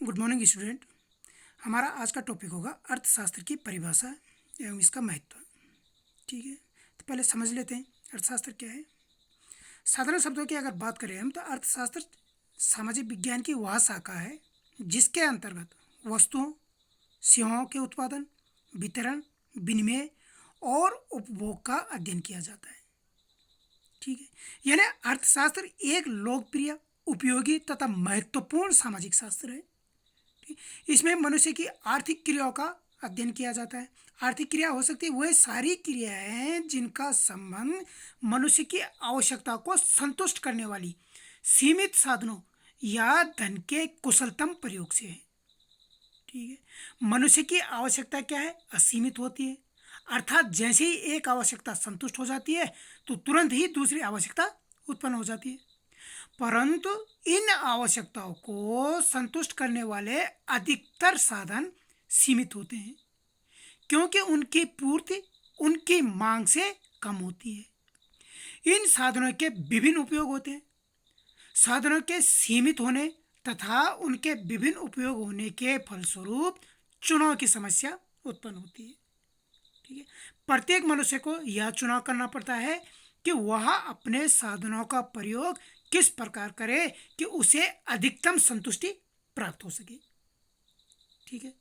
Good morning student. हमारा आज का टॉपिक होगा अर्थशास्त्र की परिभाषा एवं इसका महत्व। ठीक है, तो पहले समझ लेते हैं अर्थशास्त्र क्या है। साधारण शब्दों की अगर बात करें हम तो अर्थशास्त्र सामाजिक विज्ञान की वह शाखा है जिसके अंतर्गत वस्तुओं, सेवाओं के उत्पादन, वितरण, विनिमय और उपभोग का अध्ययन किया जाता है। ठीक है, यानी अर्थशास्त्र एक लोकप्रिय, उपयोगी तथा महत्वपूर्ण सामाजिक शास्त्र है। इसमें मनुष्य की आर्थिक क्रियाओं का अध्ययन किया जाता है। आर्थिक क्रिया हो सकती है वह सारी क्रियाएं हैं जिनका संबंध मनुष्य की आवश्यकता को संतुष्ट करने वाली सीमित साधनों या धन के कुशलतम प्रयोग से है। ठीक है, मनुष्य की आवश्यकता क्या है? असीमित होती है। अर्थात जैसे ही एक आवश्यकता संतुष्ट हो जाती है तो तुरंत ही दूसरी आवश्यकता उत्पन्न हो जाती है। परंतु इन आवश्यकताओं को संतुष्ट करने वाले अधिकतर साधन सीमित होते हैं क्योंकि उनकी पूर्ति उनकी मांग से कम होती है। इन साधनों के विभिन्न उपयोग होते हैं। साधनों के सीमित होने तथा उनके विभिन्न उपयोग होने के फलस्वरूप चुनाव की समस्या उत्पन्न होती है। ठीक है, प्रत्येक मनुष्य को यह चुनाव करना पड़ता है कि वह अपने साधनों का प्रयोग किस प्रकार करे कि उसे अधिकतम संतुष्टि प्राप्त हो सके। ठीक है,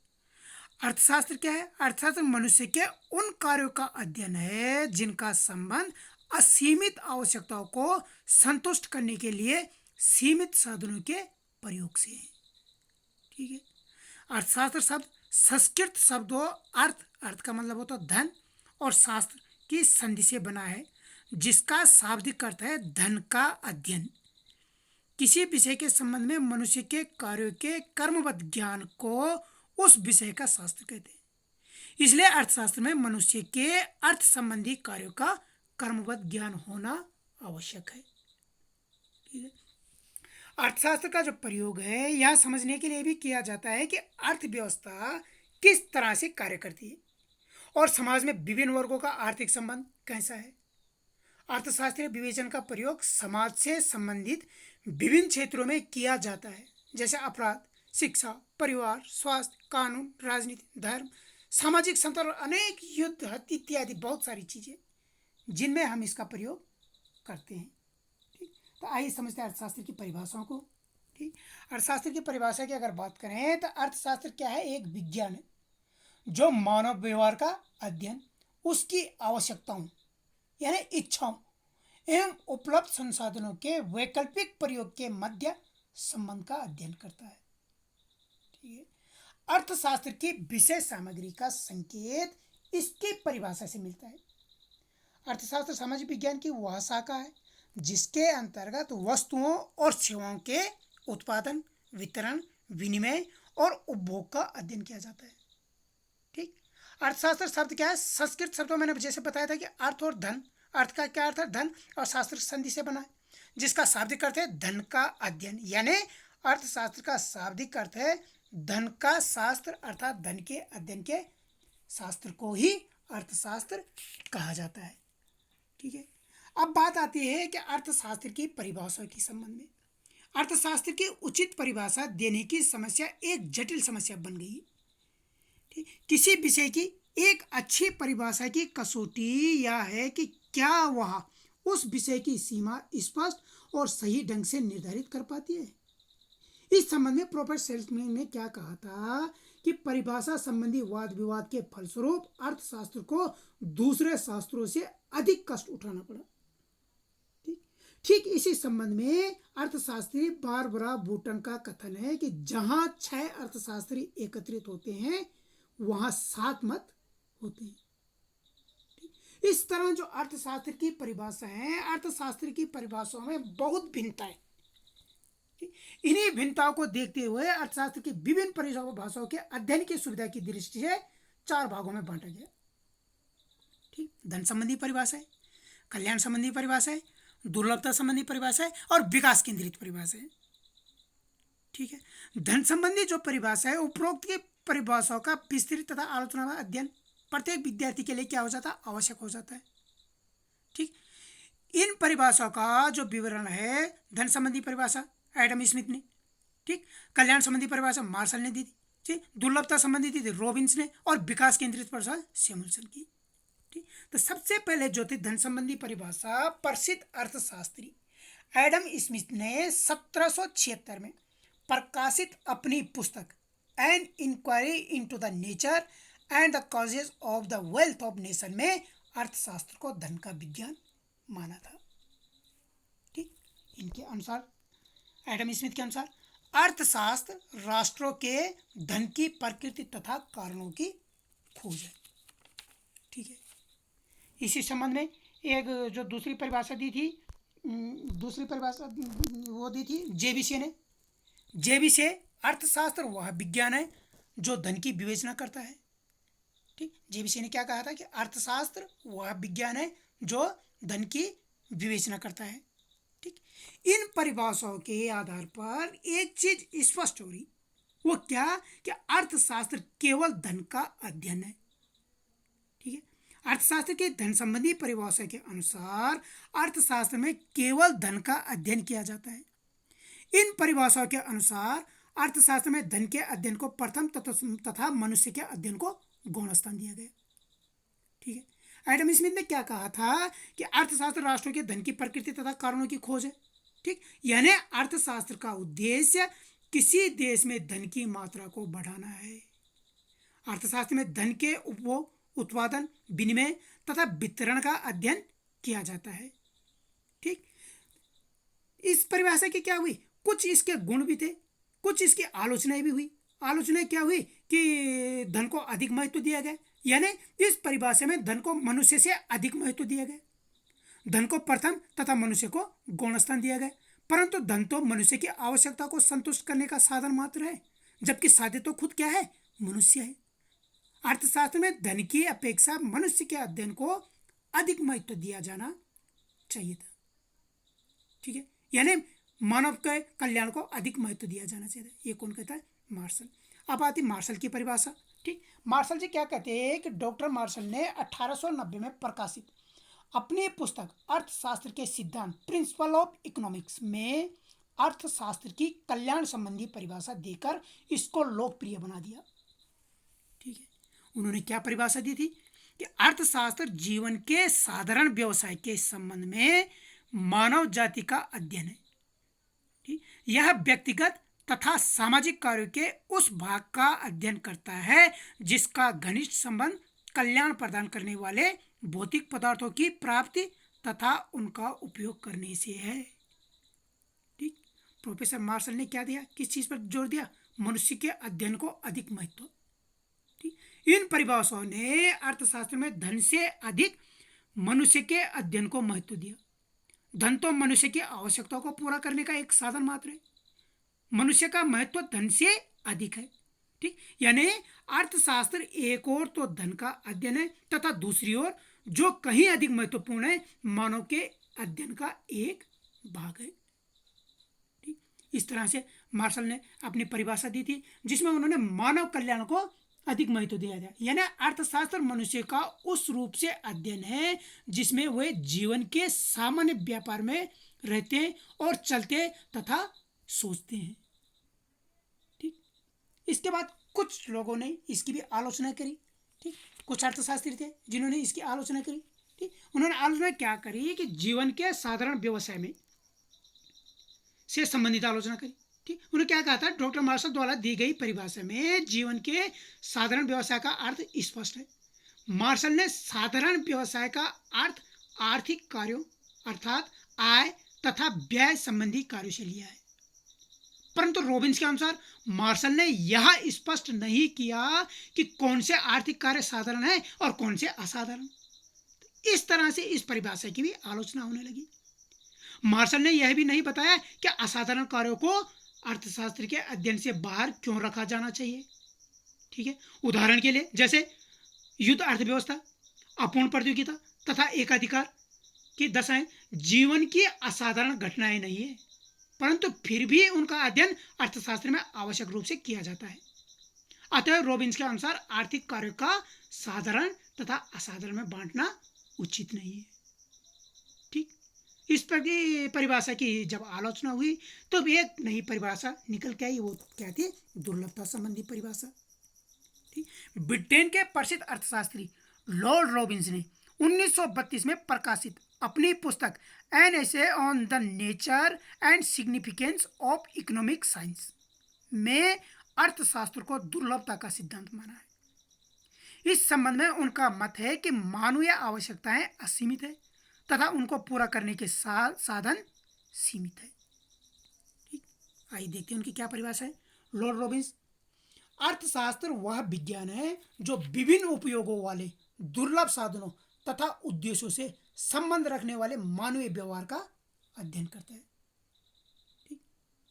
अर्थशास्त्र क्या है? अर्थशास्त्र मनुष्य के उन कार्यों का अध्ययन है जिनका संबंध असीमित आवश्यकताओं को संतुष्ट करने के लिए सीमित साधनों के प्रयोग से है। ठीक है, अर्थशास्त्र शब्द संस्कृत शब्दों अर्थ का मतलब होता है धन और शास्त्र की संधि से बना है जिसका शाब्दिक अर्थ है धन का अध्ययन। किसी विषय के संबंध में मनुष्य के कार्यों के कर्मबद्ध ज्ञान को उस विषय का शास्त्र कहते हैं। इसलिए अर्थशास्त्र में मनुष्य के अर्थ संबंधी कार्यों का कर्मबद्ध ज्ञान होना आवश्यक है। ठीक है, अर्थशास्त्र का जो प्रयोग है यह समझने के लिए भी किया जाता है कि अर्थव्यवस्था किस तरह से कार्य करती है और समाज में विभिन्न वर्गों का आर्थिक संबंध कैसा है। अर्थशास्त्रीय विवेचन का प्रयोग समाज से संबंधित विभिन्न क्षेत्रों में किया जाता है जैसे अपराध, शिक्षा, परिवार, स्वास्थ्य, कानून, राजनीति, धर्म, सामाजिक संतुलन, अनेक युद्ध इत्यादि बहुत सारी चीजें जिनमें हम इसका प्रयोग करते हैं। ठीक, तो आइए समझते हैं अर्थशास्त्र की परिभाषाओं को। ठीक, अर्थशास्त्र की परिभाषा की अगर बात करें तो अर्थशास्त्र क्या है? एक विज्ञान है जो मानव व्यवहार का अध्ययन, उसकी आवश्यकताओं यानी इच्छाओं एवं उपलब्ध संसाधनों के वैकल्पिक प्रयोग के मध्य संबंध का अध्ययन करता है। ठीक है, अर्थशास्त्र की विषय सामग्री का संकेत इसकी परिभाषा से मिलता है। अर्थशास्त्र सामाजिक विज्ञान की वह शाखा है जिसके अंतर्गत वस्तुओं और सेवाओं के उत्पादन, वितरण, विनिमय और उपभोग का अध्ययन किया जाता है। ठीक, अर्थशास्त्र शब्द क्या है? संस्कृत शब्दों मैंने जैसे बताया था कि अर्थ और धन, अर्थ का क्या अर्थ है? धन, और शास्त्र संधि से बना है जिसका शाब्दिक अर्थ है धन का अध्ययन। यानी अर्थशास्त्र का शाब्दिक अर्थ है धन का शास्त्र, अर्थात धन के अध्ययन के शास्त्र को ही अर्थशास्त्र कहा जाता है। ठीक है, अब बात आती है कि अर्थशास्त्र की परिभाषा के संबंध में। अर्थशास्त्र की उचित परिभाषा देने की समस्या एक जटिल समस्या बन गई है। ठीक, किसी विषय की एक अच्छी परिभाषा की कसौटी यह है कि क्या वह उस विषय की सीमा स्पष्ट और सही ढंग से निर्धारित कर पाती है। इस संबंध में प्रोफेसर सेल्समैन ने क्या कहा था कि परिभाषा संबंधी वाद विवाद के फलस्वरूप अर्थशास्त्र को दूसरे शास्त्रों से अधिक कष्ट उठाना पड़ा। ठीक इसी संबंध में अर्थशास्त्री बारबरा बूटन का कथन है कि जहां 6 अर्थशास्त्री एकत्रित होते हैं वहां 7 मत होते हैं। इस तरह जो अर्थशास्त्र की परिभाषा है, अर्थशास्त्र की परिभाषाओं में बहुत भिन्नता है। इन्हीं भिन्नताओं को देखते हुए अर्थशास्त्र की विभिन्न परिभाषाओं के अध्ययन की सुविधा की दृष्टि से 4 भागों में बांटा गया। ठीक, धन संबंधी परिभाषा है, कल्याण संबंधी परिभाषा है, दुर्लभता संबंधी परिभाषा है और विकास केंद्रित परिभाषा है। ठीक है, धन संबंधी जो परिभाषा है उपरोक्त की परिभाषाओं का विस्तृत तथा आलोचनात्मक अध्ययन प्रत्येक विद्यार्थी के लिए क्या हो जाता है? आवश्यक हो जाता है। ठीक, इन परिभाषाओं का जो विवरण है, धन संबंधी परिभाषा एडम स्मिथ ने ठीक, कल्याण संबंधी परिभाषा मार्शल ने दी थी, ठीक, दुर्लभता संबंधी दी थी रॉबिन्स ने, और विकास केंद्रित परिभाषा सैमुअल्सन की। ठीक, तो सबसे पहले जो थी धन संबंधी परिभाषा प्रसिद्ध अर्थशास्त्री एडम स्मिथ ने 1776 में प्रकाशित अपनी पुस्तक an inquiry into the nature and the causes of the wealth of nation में अर्थशास्त्र को धन का विज्ञान माना था। ठीक, इनके अनुसार, एडम स्मिथ के अनुसार, अर्थशास्त्र राष्ट्रों के धन की प्रकृति तथा कारणों की खोज है। ठीक है, इसी संबंध में एक जो दूसरी परिभाषा दी थी, दूसरी परिभाषा वो दी थी जेबीसी ने। जेबीसी, अर्थशास्त्र वह विज्ञान है जो धन की विवेचना करता है। ठीक, जेबीसी ने क्या कहा था कि अर्थशास्त्र वह विज्ञान है जो धन की विवेचना करता है। ठीक, इन परिभाषाओं के आधार पर एक चीज स्पष्ट हो रही, वो क्या कि अर्थशास्त्र केवल धन का अध्ययन है। ठीक है, अर्थशास्त्र की धन संबंधी परिभाषा के अनुसार अर्थशास्त्र में केवल धन का अध्ययन किया जाता है। इन परिभाषाओं के अनुसार अर्थशास्त्र में धन के अध्ययन को प्रथम तथा मनुष्य के अध्ययन को गौण स्थान दिया गया। ठीक है, एडम स्मिथ ने क्या कहा था कि अर्थशास्त्र राष्ट्रों के धन की प्रकृति तथा कारणों की खोज है। ठीक, यानी अर्थशास्त्र का उद्देश्य किसी देश में धन की मात्रा को बढ़ाना है। अर्थशास्त्र में धन के उपभोग, उत्पादन, विनिमय तथा वितरण का अध्ययन किया जाता है। ठीक, इस परिभाषा की क्या हुई, कुछ इसके गुण भी थे, कुछ इसकी आलोचनाएं भी हुई। आलोचना क्या हुई कि धन को अधिक महत्व दिया गया, यानी इस परिभाषा में धन को मनुष्य से अधिक महत्व दिया गया। धन को प्रथम तथा मनुष्य को गौण स्थान दिया गया, परंतु धन तो मनुष्य की आवश्यकता को संतुष्ट करने का साधन मात्र है, जबकि साध्य तो खुद क्या है, मनुष्य है। अर्थशास्त्र में धन की अपेक्षा मनुष्य के अध्ययन को अधिक महत्व दिया जाना चाहिए था। ठीक है, यानी मानव के कल्याण को अधिक महत्व दिया जाना चाहिए। ये कौन कहता है, मार्शल। अब आती मार्शल की परिभाषा। ठीक, मार्शल जी क्या कहते हैं कि डॉक्टर मार्शल ने 1890 में प्रकाशित अपनी पुस्तक अर्थशास्त्र के सिद्धांत प्रिंसिपल ऑफ इकोनॉमिक्स में अर्थशास्त्र की कल्याण संबंधी परिभाषा देकर इसको लोकप्रिय बना दिया। ठीक है, उन्होंने क्या परिभाषा दी थी कि अर्थशास्त्र जीवन के साधारण व्यवसाय के संबंध में मानव जाति का अध्ययन है। ठीक, यह व्यक्तिगत तथा सामाजिक कार्यों के उस भाग का अध्ययन करता है जिसका घनिष्ठ संबंध कल्याण प्रदान करने वाले भौतिक पदार्थों की प्राप्ति तथा उनका उपयोग करने से है। ठीक, प्रोफेसर मार्शल ने क्या दिया, किस चीज पर जोर दिया, मनुष्य के अध्ययन को अधिक महत्व। ठीक, इन परिभाषाओं ने अर्थशास्त्र में धन से अधिक मनुष्य के अध्ययन को महत्व दिया। धन तो मनुष्य की आवश्यकताओं को पूरा करने का एक साधन मात्र है, मनुष्य का महत्व धन से अधिक है। ठीक, यानी अर्थशास्त्र एक ओर तो धन का अध्ययन है तथा दूसरी ओर जो कहीं अधिक महत्वपूर्ण है, मानव के अध्ययन का एक भाग है। ठीक, इस तरह से मार्शल ने अपनी परिभाषा दी थी जिसमें उन्होंने मानव कल्याण को अधिक महत्व दिया गया। यानी अर्थशास्त्र मनुष्य का उस रूप से अध्ययन है जिसमें वे जीवन के सामान्य व्यापार में रहते हैं और चलते तथा सोचते हैं। ठीक, इसके बाद कुछ लोगों ने इसकी भी आलोचना करी। ठीक, कुछ अर्थशास्त्री थे जिन्होंने इसकी आलोचना करी। ठीक, उन्होंने आलोचना क्या करी कि जीवन के साधारण व्यवसाय में से संबंधित आलोचना करी। ठीक, उन्होंने क्या कहा था, डॉक्टर मार्शल द्वारा दी गई परिभाषा में जीवन के साधारण व्यवसाय का अर्थ स्पष्ट है। मार्शल ने साधारण व्यवसाय का अर्थ आर्थिक कार्यों अर्थात आय तथा व्यय संबंधी कार्यों से लिया है, परंतु रॉबिन्स के अनुसार मार्शल ने यह स्पष्ट नहीं किया कि कौन से आर्थिक कार्य साधारण है और कौन से असाधारण। इस तरह से इस परिभाषा की भी आलोचना होने लगी। मार्शल ने यह भी नहीं बताया कि असाधारण कार्यों को अर्थशास्त्र के अध्ययन से बाहर क्यों रखा जाना चाहिए। ठीक है, उदाहरण के लिए जैसे युद्ध, अर्थव्यवस्था, अपूर्ण प्रतियोगिता तथा एकाधिकार की दशाएं जीवन की असाधारण घटनाएं नहीं है, परंतु फिर भी उनका अध्ययन अर्थशास्त्र में आवश्यक रूप से किया जाता है। अतः रॉबिन्स के अनुसार आर्थिक कार्यों का साधारण तथा असाधारण में बांटना उचित नहीं है। ठीक, इस परिभाषा की जब आलोचना हुई तो एक नई परिभाषा निकल के आई, वो क्या थी? दुर्लभता संबंधी परिभाषा। ठीक। ब्रिटेन के प्रसिद्ध अर्थशास्त्री लॉर्ड रॉबिन्स ने 1932 में प्रकाशित अपनी पुस्तक an essay on the nature and significance of economic science में अर्थशास्त्र को दुर्लभता का सिद्धांत माना है। इस संबंध में उनका मत है कि मानवीय आवश्यकताएं असीमित है तथा उनको पूरा करने के साधन सीमित है। ठीक। आइए देखते हैं उनकी क्या परिभाषा है। लॉर्ड रॉबिन्स: अर्थशास्त्र वह विज्ञान है जो विभिन्न उपयोगों वाले दुर्लभ साधनों तथा उद्देश्यों से संबंध रखने वाले मानवीय व्यवहार का अध्ययन करता है। ठीक।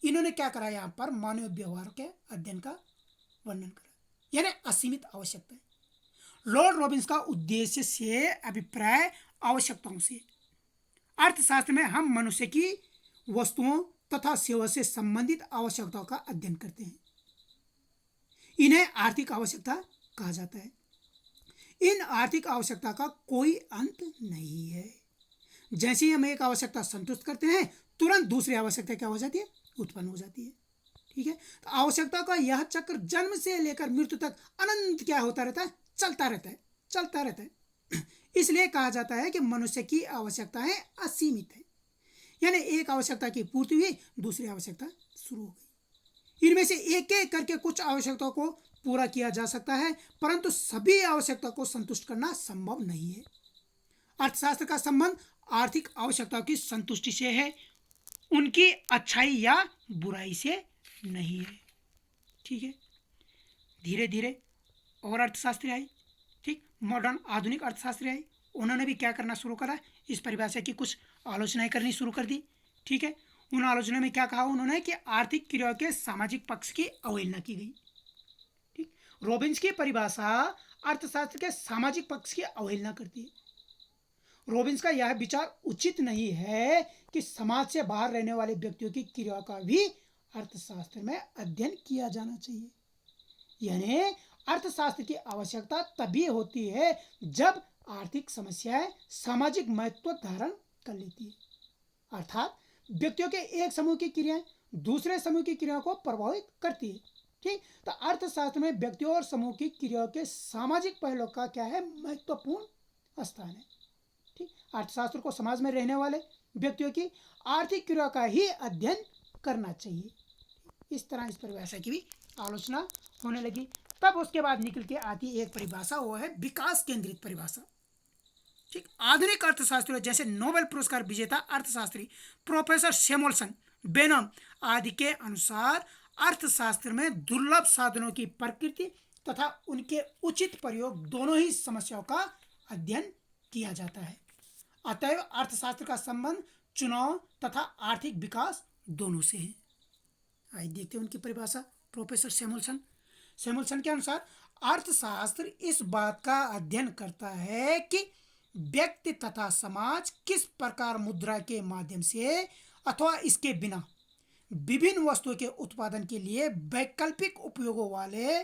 इन्होंने क्या करा? यहाँ पर मानवीय व्यवहार के अध्ययन का वर्णन करा, यानी असीमित आवश्यकता है। लॉर्ड रॉबिन्स का उद्देश्य से अभिप्राय आवश्यकताओं से। अर्थशास्त्र में हम मनुष्य की वस्तुओं तथा सेवा से संबंधित आवश्यकताओं का अध्ययन करते हैं। इन्हें आर्थिक आवश्यकता कहा जाता है। इन आर्थिक आवश्यकता का कोई अंत नहीं है। जैसे ही हम एक आवश्यकता संतुष्ट करते हैं, तुरंत दूसरी आवश्यकता क्या हो जाती है? उत्पन्न हो जाती है। ठीक है। तो आवश्यकता का यह चक्र जन्म से लेकर मृत्यु तक अनंत क्या होता रहता है? चलता रहता है। इसलिए कहा जाता है कि मनुष्य की आवश्यकताएं असीमित है, यानी एक आवश्यकता की पूर्ति हुई, दूसरी आवश्यकता शुरू हो गई। इनमें से एक एक करके कुछ आवश्यकताओं को पूरा किया जा सकता है, परंतु सभी आवश्यकता को संतुष्ट करना संभव नहीं है। अर्थशास्त्र का संबंध आर्थिक आवश्यकताओं की संतुष्टि से है, उनकी अच्छाई या बुराई से नहीं है। ठीक है। धीरे धीरे और अर्थशास्त्री आए। ठीक। मॉडर्न आधुनिक अर्थशास्त्री आए। उन्होंने भी क्या करना शुरू करा? इस परिभाषा की कुछ आलोचनाएं करनी शुरू कर दी। ठीक है। उन आलोचना में क्या कहा उन्होंने कि आर्थिक क्रियाओं के सामाजिक पक्ष की अवहेलना की गई। ठीक। रॉबिन्स की परिभाषा अर्थशास्त्र के सामाजिक पक्ष की अवहेलना करती है। रॉबिन्स का यह विचार उचित नहीं है कि समाज से बाहर रहने वाले व्यक्तियों की क्रियाओं का भी अर्थशास्त्र में अध्ययन किया जाना चाहिए। यानी अर्थशास्त्र की आवश्यकता तभी होती है जब आर्थिक समस्याएं सामाजिक महत्व धारण कर लेती है, अर्थात व्यक्तियों के एक समूह की क्रियाएं दूसरे समूह की क्रियाओं को प्रभावित करती है। ठीक। तो अर्थशास्त्र में व्यक्तियों और समूह की क्रियाओं के सामाजिक पहलुओं का क्या है? महत्वपूर्ण स्थान है। ठीक। अर्थशास्त्र को समाज में रहने वाले व्यक्तियों की आर्थिक क्रियाओं का ही अध्ययन करना चाहिए। इस तरह इस परिभाषा की भी आलोचना होने लगी। तब उसके बाद निकल के आती एक परिभाषा, वो है विकास केंद्रित परिभाषा। ठीक। आधुनिक अर्थशास्त्रियों जैसे नोबेल पुरस्कार विजेता अर्थशास्त्री प्रोफेसर सैमुअलसन, बेनम आदि के अनुसार अर्थशास्त्र में दुर्लभ साधनों की प्रकृति तथा उनके उचित प्रयोग दोनों ही समस्याओं का अध्ययन किया जाता है। अतएव अर्थशास्त्र का संबंध चुनाव तथा आर्थिक विकास दोनों से है। आइए देखते हैं उनकी परिभाषा। प्रोफेसर सैमुअलसन के अनुसार अर्थशास्त्र इस बात का अध्ययन करता है कि व्यक्ति तथा समाज किस प्रकार मुद्रा के माध्यम से अथवा इसके बिना विभिन्न वस्तुओं के उत्पादन के लिए वैकल्पिक उपयोगों वाले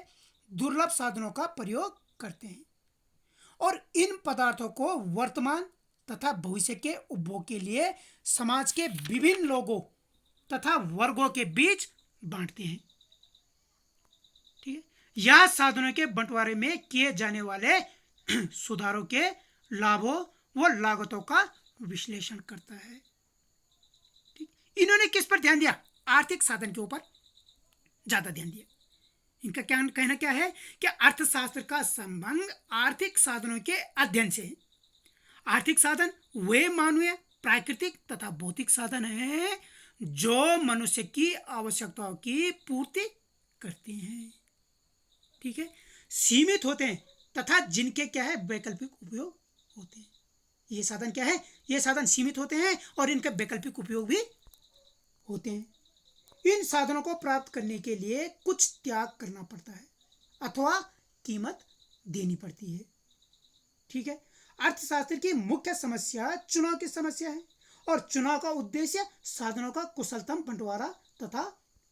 दुर्लभ साधनों का प्रयोग करते हैं और इन पदार्थों को वर्तमान तथा भविष्य के उपभोग के लिए समाज के विभिन्न लोगों तथा वर्गों के बीच बांटते हैं। ठीक है। यह साधनों के बंटवारे में किए जाने वाले सुधारों के लाभों व लागतों का विश्लेषण करता है। ठीक। इन्होंने किस पर ध्यान दिया? आर्थिक साधन के ऊपर ज्यादा ध्यान दिया। इनका क्या कहना क्या है कि अर्थशास्त्र का संबंध आर्थिक साधनों के अध्ययन से है। आर्थिक साधन वे मानवीय, प्राकृतिक तथा भौतिक साधन हैं जो मनुष्य की आवश्यकताओं की पूर्ति करते हैं। ठीक है। सीमित होते हैं तथा जिनके क्या है? वैकल्पिक उपयोग होते हैं। ये साधन क्या है? ये साधन सीमित होते हैं और इनके वैकल्पिक उपयोग भी होते हैं। इन साधनों को प्राप्त करने के लिए कुछ त्याग करना पड़ता है अथवा कीमत देनी पड़ती है। ठीक है। अर्थशास्त्र की मुख्य समस्या चुनाव की समस्या है और चुनाव का उद्देश्य साधनों का कुशलतम बंटवारा तथा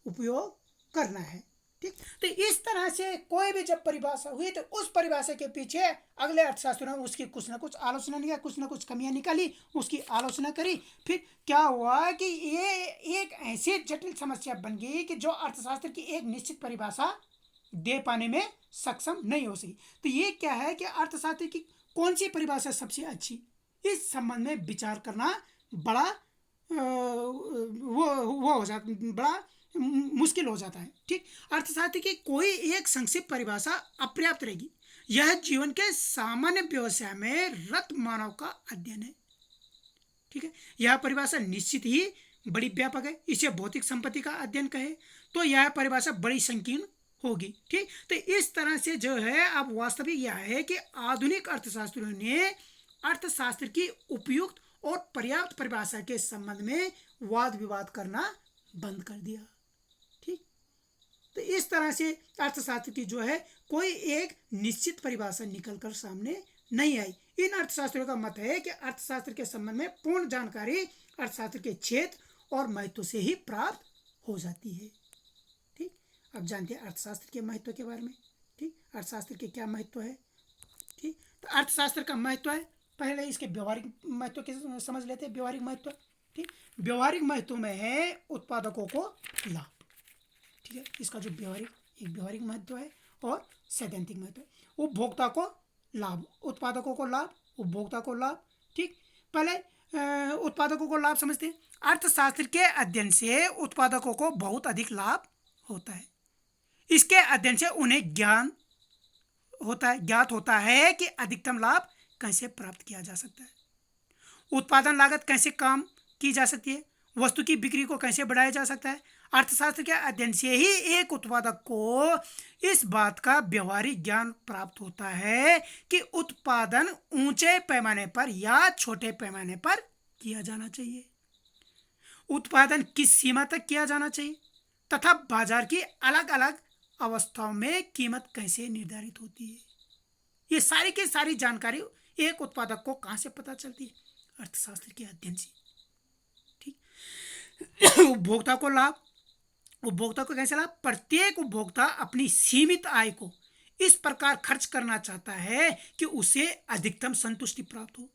उपयोग करना है। ठीक। तो इस तरह से कोई भी जब परिभाषा हुई तो उस परिभाषा के पीछे अगले अर्थशास्त्रियों ने उसकी कुछ ना कुछ आलोचना किया, कुछ ना कुछ कमियां निकाली, उसकी आलोचना करी। फिर क्या हुआ कि ये एक ऐसी जटिल समस्या बन गई कि जो अर्थशास्त्र की एक निश्चित परिभाषा दे पाने में सक्षम नहीं हो सकी। तो ये क्या है कि अर्थशास्त्र की कौन सी परिभाषा सबसे अच्छी, इस संबंध में विचार करना बड़ा वो हो जाता, बड़ा मुश्किल हो जाता है। ठीक। अर्थशास्त्र की कोई एक संक्षिप्त परिभाषा अपर्याप्त रहेगी। यह जीवन के सामान्य व्यवसाय में रत मानव का अध्ययन है। ठीक है। यह परिभाषा निश्चित ही बड़ी व्यापक है। इसे भौतिक संपत्ति का अध्ययन कहे तो यह परिभाषा बड़ी संकीर्ण होगी। ठीक। तो इस तरह से जो है अब वास्तविक यह है कि आधुनिक अर्थशास्त्रियों ने अर्थशास्त्र की उपयुक्त और पर्याप्त परिभाषा के संबंध में वाद विवाद करना बंद कर दिया। ठीक। तो इस तरह से अर्थशास्त्र की जो है कोई एक निश्चित परिभाषा निकलकर सामने नहीं आई। इन अर्थशास्त्रियों का मत है कि अर्थशास्त्र के संबंध में पूर्ण जानकारी अर्थशास्त्र के क्षेत्र और महत्व से ही प्राप्त हो जाती है। ठीक। अब जानते हैं अर्थशास्त्र के महत्व के बारे में। ठीक। अर्थशास्त्र के क्या महत्व है। ठीक। तो अर्थशास्त्र का महत्व है, पहले इसके व्यवहारिक महत्व के समझ लेते हैं। व्यवहारिक महत्व। ठीक। व्यवहारिक महत्व में है उत्पादकों को लाभ। ठीक है। इसका जो व्यवहारिक महत्व है और सैद्धांतिक महत्व है। उपभोक्ता को लाभ, उत्पादकों को लाभ, उपभोक्ता को लाभ। ठीक। पहले उत्पादकों को लाभ समझते हैं। अर्थशास्त्र के अध्ययन से उत्पादकों को बहुत अधिक लाभ होता है। इसके अध्ययन से उन्हें ज्ञात होता है कि अधिकतम लाभ कैसे प्राप्त किया जा सकता है, उत्पादन लागत कैसे कम की जा सकती है, वस्तु की बिक्री को कैसे बढ़ाया जा सकता है। अर्थशास्त्र के अध्ययन से ही एक उत्पादक को इस बात का व्यवहारिक ज्ञान प्राप्त होता है कि उत्पादन ऊंचे पैमाने पर या छोटे पैमाने पर किया जाना चाहिए, उत्पादन किस सीमा तक किया जाना चाहिए तथा बाजार की अलग अलग अवस्थाओं में कीमत कैसे निर्धारित होती है। ये सारी की सारी जानकारी एक उत्पादक को कहां से पता चलती है, अर्थशास्त्र के अध्ययन से। ठीक। उपभोक्ता को लाभ, उपभोक्ता को कैसे लाभ, प्रत्येक उपभोक्ता अपनी सीमित आय को इस प्रकार खर्च करना चाहता है कि उसे अधिकतम संतुष्टि प्राप्त हो।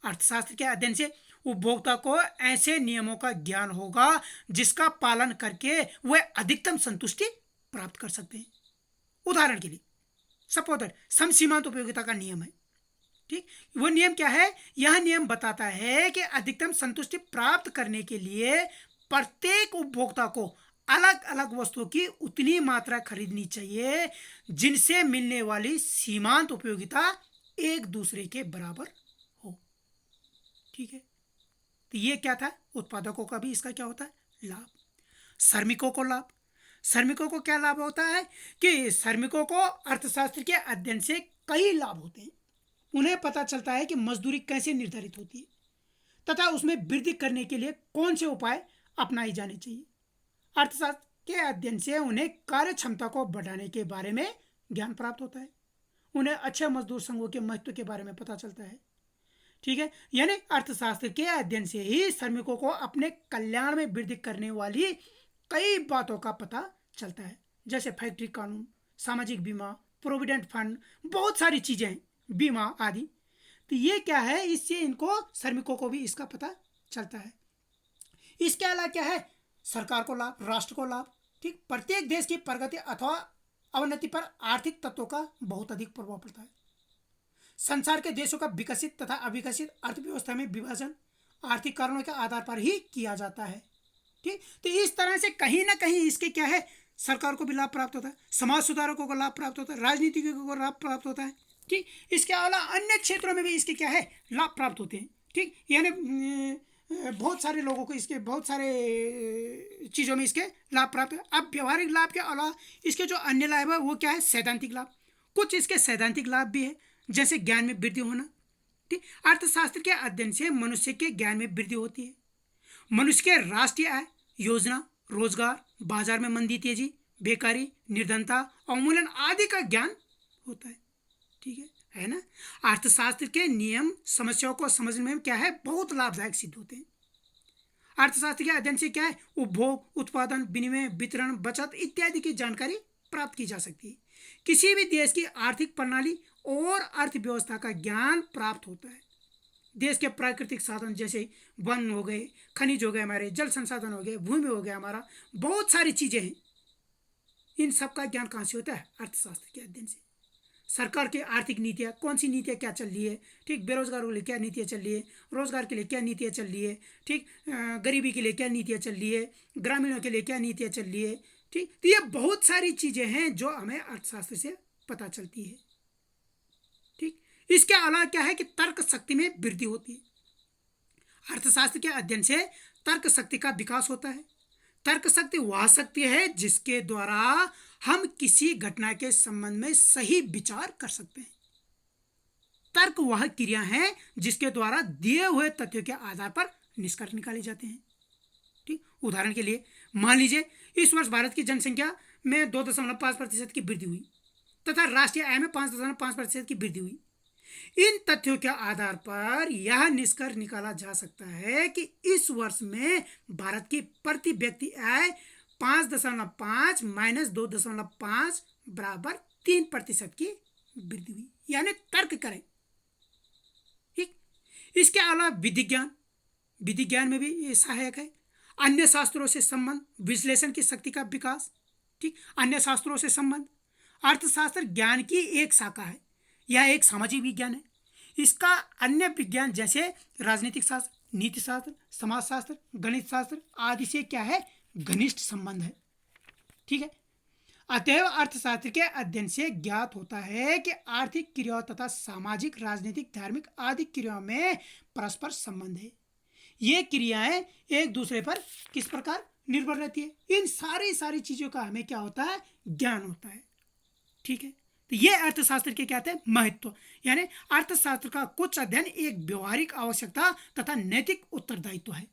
अर्थशास्त्र के अध्ययन से उपभोक्ता को ऐसे नियमों का ज्ञान होगा जिसका पालन करके वह अधिकतम संतुष्टि प्राप्त कर सकते हैं। उदाहरण के लिए सपोज सम सीमांत उपयोगिता का नियम है। ठीक। वो नियम क्या है, यह नियम बताता है कि अधिकतम संतुष्टि प्राप्त करने के लिए प्रत्येक उपभोक्ता को अलग अलग वस्तुओं की उतनी मात्रा खरीदनी चाहिए जिनसे मिलने वाली सीमांत उपयोगिता एक दूसरे के बराबर हो। ठीक है। तो ये क्या था, उत्पादकों का भी इसका क्या होता है, लाभ। श्रमिकों को लाभ, श्रमिकों को क्या लाभ होता है कि श्रमिकों को अर्थशास्त्र के अध्ययन से कई लाभ होते हैं। उन्हें पता चलता है कि मजदूरी कैसे निर्धारित होती है तथा उसमें वृद्धि करने के लिए कौन से उपाय अपनाए जाने चाहिए। अर्थशास्त्र के अध्ययन से उन्हें कार्य क्षमता को बढ़ाने के बारे में ज्ञान प्राप्त होता है। उन्हें अच्छे मजदूर संघों के महत्व के बारे में पता चलता है। ठीक है। यानी अर्थशास्त्र के अध्ययन से ही श्रमिकों को अपने कल्याण में वृद्धि करने वाली कई बातों का पता चलता है, जैसे फैक्ट्री कानून, सामाजिक बीमा, प्रोविडेंट फंड, बहुत सारी चीजें, बीमा आदि। तो ये क्या है, इससे इनको श्रमिकों को भी इसका पता चलता है। इसके अलावा क्या है, सरकार को लाभ, राष्ट्र को लाभ। ठीक। प्रत्येक देश की प्रगति अथवा अवनति पर आर्थिक तत्वों का बहुत अधिक प्रभाव पड़ता है। संसार के देशों का विकसित तथा अविकसित अर्थव्यवस्था में विभाजन आर्थिक कारणों के आधार पर ही किया जाता है। ठीक। तो इस तरह से कहीं ना कहीं इसके क्या है, सरकार को भी लाभ प्राप्त होता है, समाज सुधारकों को लाभ प्राप्त होता है, राजनीतिज्ञों को लाभ प्राप्त होता है। ठीक। इसके अलावा अन्य क्षेत्रों में भी इसके क्या है, लाभ प्राप्त होते हैं। ठीक। यानी बहुत सारे लोगों को इसके बहुत सारे चीज़ों में इसके लाभ प्राप्त है। अब व्यवहारिक लाभ के अलावा इसके जो अन्य लाभ है वो क्या है, सैद्धांतिक लाभ। कुछ इसके सैद्धांतिक लाभ भी है, जैसे ज्ञान में वृद्धि होना। ठीक। अर्थशास्त्र के अध्ययन से मनुष्य के ज्ञान में वृद्धि होती है। मनुष्य के राष्ट्रीय आय, योजना, रोजगार, बाजार में मंदी, तेजी, बेकारी, निर्धनता, अवमूल्यन आदि का ज्ञान होता है। ठीक है ना। अर्थशास्त्र के नियम समस्याओं को समझने में क्या है, बहुत लाभदायक सिद्ध होते हैं। अर्थशास्त्र के अध्ययन से क्या है, उपभोग, उत्पादन, विनिमय, वितरण, बचत इत्यादि की जानकारी प्राप्त की जा सकती है। किसी भी देश की आर्थिक प्रणाली और अर्थव्यवस्था का ज्ञान प्राप्त होता है। देश के प्राकृतिक साधन जैसे वन हो गए, खनिज हो गए, हमारे जल संसाधन हो गए, भूमि हो गया, हमारा बहुत सारी चीजें हैं। इन सब का ज्ञान कहाँ से होता है, अर्थशास्त्र के अध्ययन से। सरकार की आर्थिक नीतियाँ, कौन सी नीतियाँ क्या चल रही है, ठीक, बेरोजगारों के लिए क्या नीतियाँ चल रही है, रोजगार के लिए क्या नीतियाँ चल रही है, ठीक, गरीबी के लिए क्या नीतियाँ चल रही है, ग्रामीणों के लिए क्या नीतियाँ चल रही है, ठीक। तो ये बहुत सारी चीजें हैं जो हमें अर्थशास्त्र से पता चलती है, ठीक। इसके अलावा क्या है कि तर्क शक्ति में वृद्धि होती है। अर्थशास्त्र के अध्ययन से तर्क शक्ति का विकास होता है। तर्क शक्ति वह शक्ति है जिसके द्वारा हम किसी घटना के संबंध में सही विचार कर सकते हैं। तर्क वह क्रिया है जिसके द्वारा दिए हुए तथ्यों के आधार पर निष्कर्ष निकाले जाते हैं, ठीक। उदाहरण के लिए मान लीजिए इस वर्ष भारत की जनसंख्या में 2.5% की वृद्धि हुई तथा राष्ट्रीय आय में 5.5% की वृद्धि हुई। इन तथ्यों के आधार पर यह निष्कर्ष निकाला जा सकता है कि इस वर्ष में भारत की प्रति व्यक्ति आय 5.5 माइनस 2.5 बराबर 3% की वृद्धि हुई, यानी तर्क करें, ठीक। इसके अलावा विधि ज्ञान में भी ये सहायक है। अन्य शास्त्रों से संबंध, विश्लेषण की शक्ति का विकास, ठीक। अन्य शास्त्रों से संबंध, अर्थशास्त्र ज्ञान की एक शाखा है। यह एक सामाजिक विज्ञान है। इसका अन्य विज्ञान जैसे राजनीतिक शास्त्र, नीति शास्त्र, समाजशास्त्र, गणित शास्त्र आदि से क्या है, घनिष्ठ संबंध है, ठीक है। अतएव अर्थशास्त्र के अध्ययन से ज्ञात होता है कि आर्थिक क्रियाओं तथा सामाजिक, राजनीतिक, धार्मिक आदि क्रियाओं में परस्पर संबंध है। ये क्रियाएं एक दूसरे पर किस प्रकार निर्भर रहती है, इन सारी चीजों का हमें क्या होता है, ज्ञान होता है, ठीक है। तो ये अर्थशास्त्र के क्या थे, महत्व, यानी अर्थशास्त्र का कुछ अध्ययन एक व्यवहारिक आवश्यकता तथा नैतिक उत्तरदायित्व है,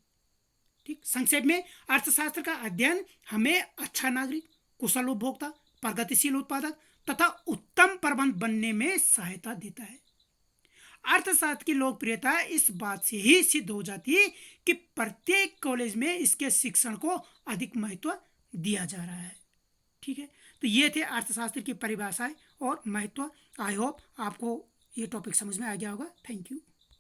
ठीक। संक्षेप में अर्थशास्त्र का अध्ययन हमें अच्छा नागरिक, कुशल उपभोक्ता, प्रगतिशील उत्पादक तथा उत्तम प्रबंध बनने में सहायता देता है। अर्थशास्त्र की लोकप्रियता इस बात से ही सिद्ध हो जाती है कि प्रत्येक कॉलेज में इसके शिक्षण को अधिक महत्व दिया जा रहा है, ठीक है। तो ये थे अर्थशास्त्र की परिभाषाएं और महत्व। आई होप आपको ये टॉपिक समझ में आ गया होगा। Thank you.